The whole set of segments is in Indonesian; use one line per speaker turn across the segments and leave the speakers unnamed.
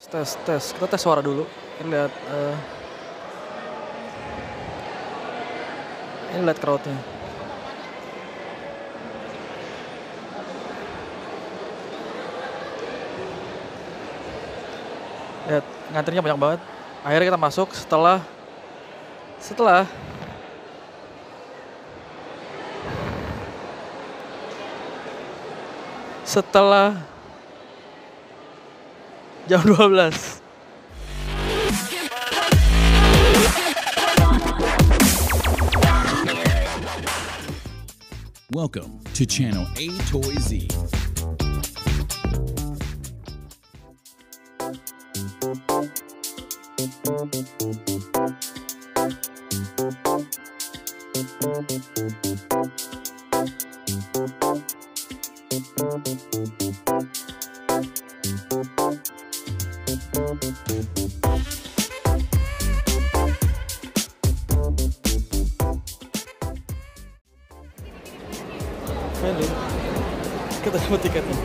Tes. Kita tes suara dulu. Ini lihat crowdnya. Lihat, ngantrinya banyak banget. Akhirnya kita masuk setelah jam 12.
Welcome to channel A Toy Z.
Valid. Kita dapat tiketnya.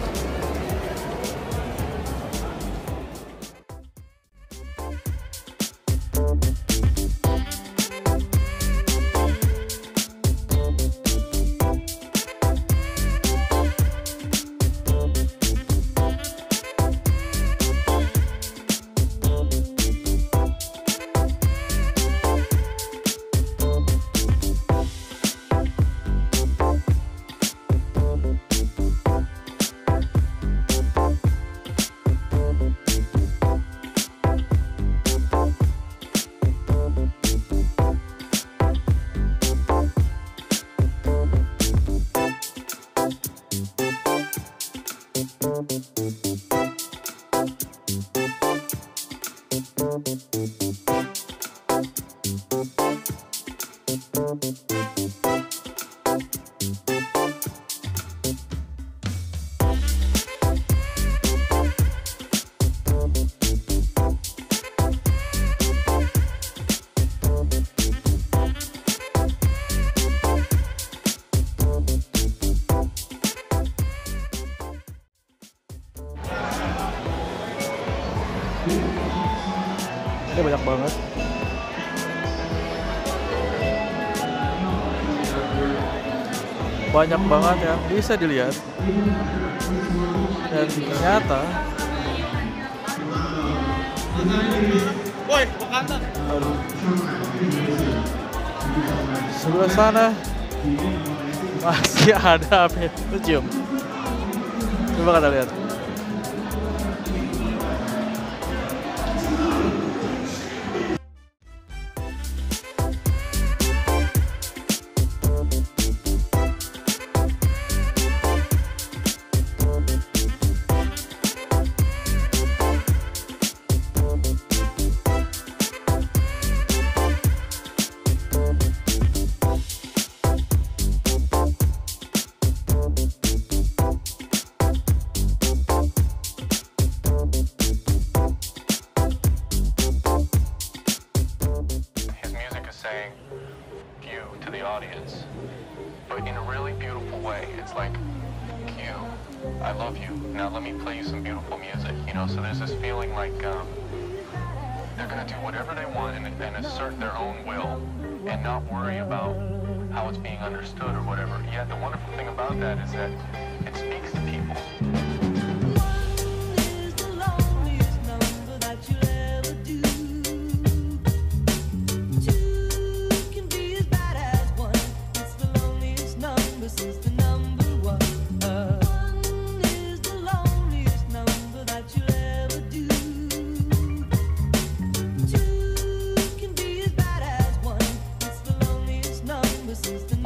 Ini banyak banget. Banyak banget yang bisa dilihat. Dan ternyata sebelah sana masih ada museum. Coba kita lihat.
Saying you to the audience, but in a really beautiful way. It's like, you, I love you. Now let me play you some beautiful music. You know, so there's this feeling like they're gonna do whatever they want and assert their own will, and not worry about how it's being understood or whatever. Yet the wonderful thing about that is that it speaks to people.
Since the